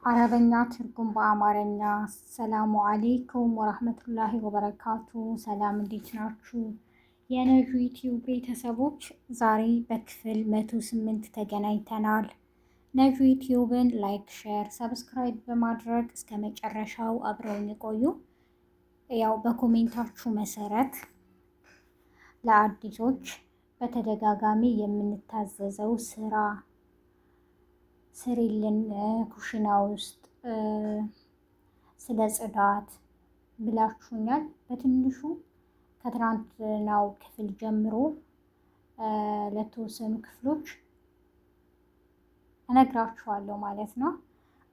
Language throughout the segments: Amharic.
አረበኛ ትርጉም በአማርኛ። ሰላሙ አሌይኩም ወራህመቱላሂ ወበረካቱ። ሰላም እንዴት ናችሁ? የነጁ ዩቲዩብ ቤተሰቦች ዛሬ በክፍል 108 ተገናኝተናል። ነጁ ዩቲዩብን ላይክ፣ ሼር፣ ሰብስክራይብ በማድረግ እስከ መጨረሻው አብረውን ይቆዩ። ያው በኮሜንታችሁ መሰረት ለአዲሶች በተደጋጋሚ የምንታዘዘው ስራ ስሪልን ኩሽና ውስጥ ስለ ጽዳት ብላችሁኛል። በትንሹ ከትናንትናው ክፍል ጀምሮ ለተወሰኑ ክፍሎች እነግራችኋለሁ ማለት ነው።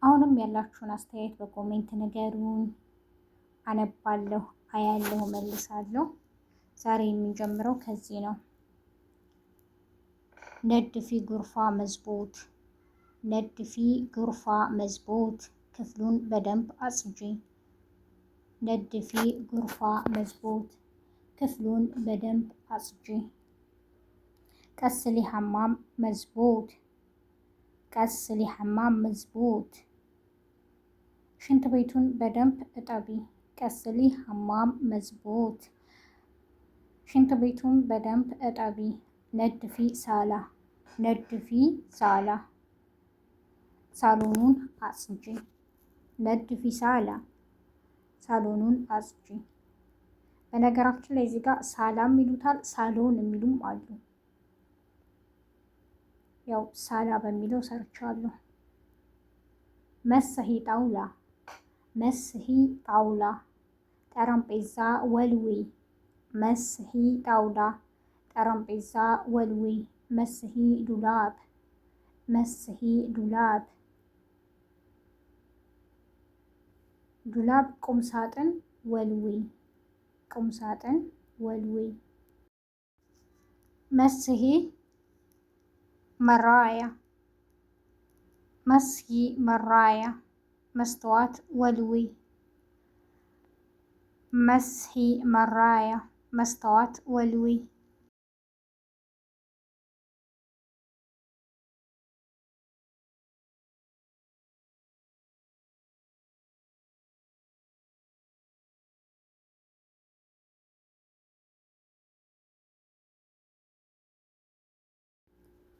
አሁንም ያላችሁን አስተያየት በኮሜንት ንገሩኝ። አነባለሁ፣ አያለሁ፣ መልሳለሁ። ዛሬ የምንጀምረው ከዚህ ነው። ነድፊ ጉርፋ መዝቦት። ነድፊ ጉርፋ መዝቦት። ክፍሉን በደንብ አጽጂ። ነድፊ ጉርፋ መዝቦት። ክፍሉን በደንብ አጽጂ። ቀስሊ ሐማም መዝቦት። ቀስሊ ሐማም መዝቦት። ሽንት ቤቱን በደንብ እጠቢ። ቀስሊ ሐማም መዝቦት። ሽንት ቤቱን በደንብ እጠቢ። ነድፊ ሳላ። ነድፊ ሳላ። ሳሎኑን አጽጂ። ነድፊ ሳላ። ሳሎኑን አጽጂ። በነገራችን ላይ እዚህ ጋር ሳላም ይሉታል ሳሎን የሚሉም አሉ። ያው ሳላ በሚለው ሰርቻለሁ። መስሂ ጣውላ። መስሂ ጣውላ። ጠረጴዛ ወልዊ። መስሂ ጣውላ። ጠረጴዛ ወልዊ። መስሂ ዱላብ። መስሂ ዱላብ። ዱላብ ቁም ሳጥን ወልዊ። ቁም ሳጥን ወልዊ። መስሂ መራያ። መስሂ መራያ። መስተዋት ወልዊ። መስሂ መራያ። መስተዋት ወልዊ።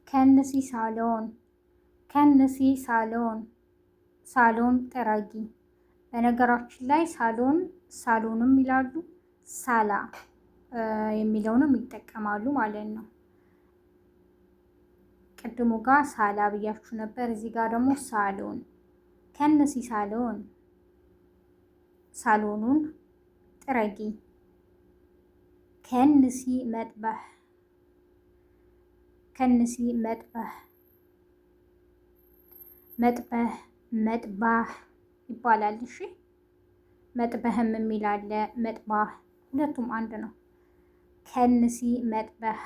ከንሲ ሳሎን። ከንሲ ሳሎን። ሳሎን ጥረጊ። በነገራችን ላይ ሳሎን ሳሎንም ይላሉ ሳላ የሚለውንም ይጠቀማሉ ማለት ነው። ቅድሙ ጋር ሳላ ብያችሁ ነበር። እዚህ ጋር ደግሞ ሳሎን። ከንሲ ሳሎን። ሳሎኑን ጥረጊ። ከንሲ መጥበህ። ከንሲ መጥበህ። መጥበህ መጥባህ ይባላል። እሺ መጥበህም የሚል አለ፣ መጥባህ ሁለቱም አንድ ነው። ከንሲ መጥበህ።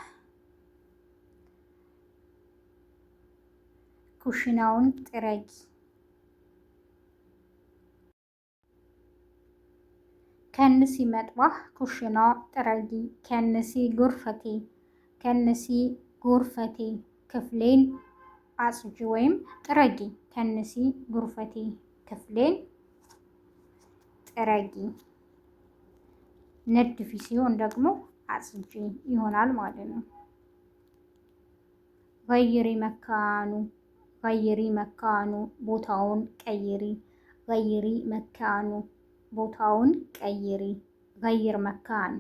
ኩሽናውን ጥረጊ። ከንሲ መጥባህ ኩሽና ጥረጊ። ከንሲ ጉርፈቴ። ከንሲ ጉርፈቴ። ክፍሌን አጽጂ ወይም ጥረጊ። ከንሲ ጉርፈቴ። ክፍሌን ጥረጊ። ነድፊ ሲሆን ደግሞ አጽጂ ይሆናል ማለት ነው። ገይሪ መካኑ። ገይሪ መካኑ። ቦታውን ቀይሪ። ገይሪ መካኑ። ቦታውን ቀይሪ። ገይር መካን።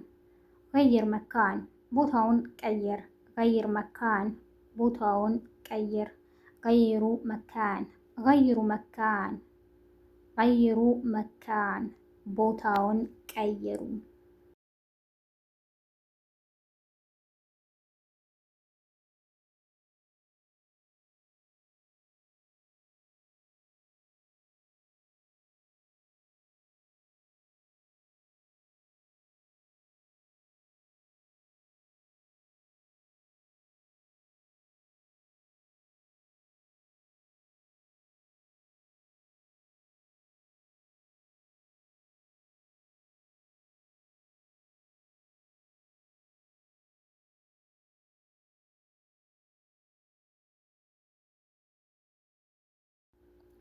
ገይር መካን። ቦታውን ቀይር። ገይር መካን። ቦታውን ቀይር። ገይሩ መካን። ገይሩ መካን። ገይሩ መካን። ቦታውን ቀይሩ።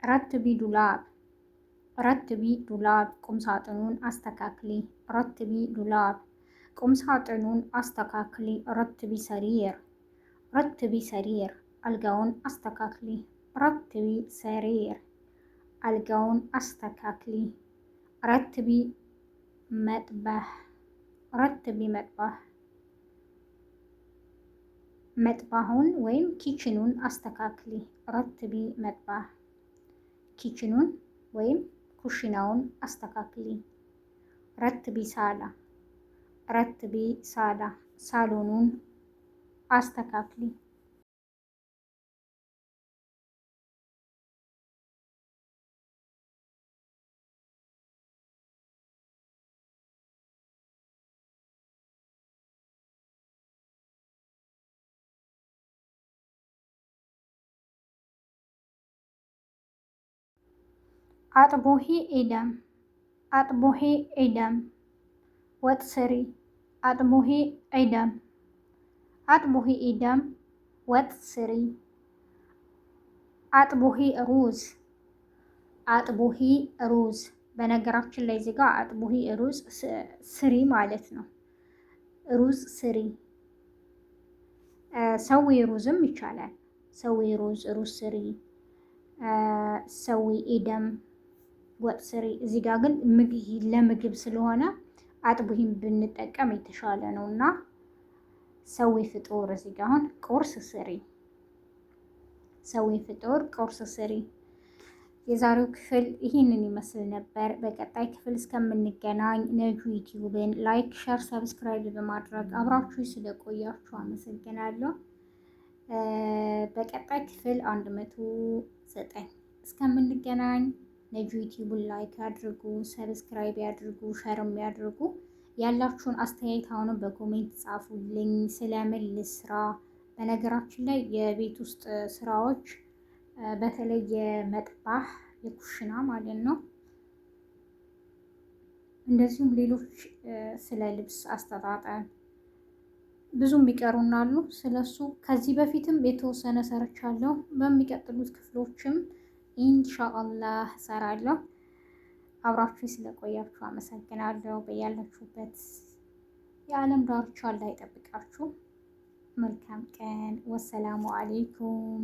ረትቢ ዱላብ ረትቢ ዱላብ ቁምሳጥኑን አስተካክሊ። ረትቢ ዱላብ ቁምሳጥኑን አስተካክሊ። ረትቢ ሰሪር ረትቢ ሰሪር አልጋውን አስተካክሊ። ረትቢ ሰሪር አልጋውን አስተካክሊ። ረትቢ መጥበህ ረትቢ መጥበህ መጥባሁን ወይም ኪችኑን አስተካክሊ። ረትቢ መጥባህ ኪችኑን ወይም ኩሽናውን አስተካክሊ። ረትቢ ሳላ ረትቢ ሳላ ሳሎኑን አስተካክሊ። አጥቦሂ ኢደም አጥቦሂ ኢደም ወጥ ስሪ። አጥቦሂ ኢደም አጥቦሂ ኢደም ወጥ ስሪ። አጥቦሂ ሩዝ አጥቦሂ ሩዝ በነገራችን ላይ እዚህ ጋር አጥቦሂ ሩዝ ስሪ ማለት ነው። ሩዝ ስሪ። ሰዊ ሩዝም ይቻላል። ሰዊ ሩዝ ሩዝ ስሪ። ሰዊ ኢደም ወጥ ስሪ። እዚህ ጋር ግን ለምግብ ስለሆነ አጥቡሂን ብንጠቀም የተሻለ ነው እና ሰዊ ፍጡር እዚህ ጋር አሁን ቁርስ ስሪ። ሰዊ ፍጡር ቁርስ ስሪ። የዛሬው ክፍል ይህንን ይመስል ነበር። በቀጣይ ክፍል እስከምንገናኝ ነጁ ዩቲዩብን ላይክ፣ ሸር፣ ሰብስክራይብ በማድረግ አብራችሁ ስለቆያችሁ አመሰግናለሁ። በቀጣይ ክፍል 109 እስከምንገናኝ ነጁ ዩቲዩብን ላይክ ያድርጉ፣ ሰብስክራይብ ያድርጉ፣ ሸርም ያድርጉ። ያላችሁን አስተያየት አሁንም በኮሜንት ጻፉልኝ። ስለምን ልስራ? በነገራችን ላይ የቤት ውስጥ ስራዎች በተለይ የመጥባህ የኩሽና ማለት ነው፣ እንደዚሁም ሌሎች ስለ ልብስ አስተጣጠብ ብዙ የሚቀሩናሉ። ስለሱ ከዚህ በፊትም የተወሰነ ሰርቻለሁ። በሚቀጥሉት ክፍሎችም ኢንሻአላህ ሰራለሁ። አብራችሁ ስለቆያችሁ አመሰግናለሁ። በያላችሁበት የዓለም ዳርቻ ላይ ይጠብቃችሁ። መልካም ቀን። ወሰላሙ አሌይኩም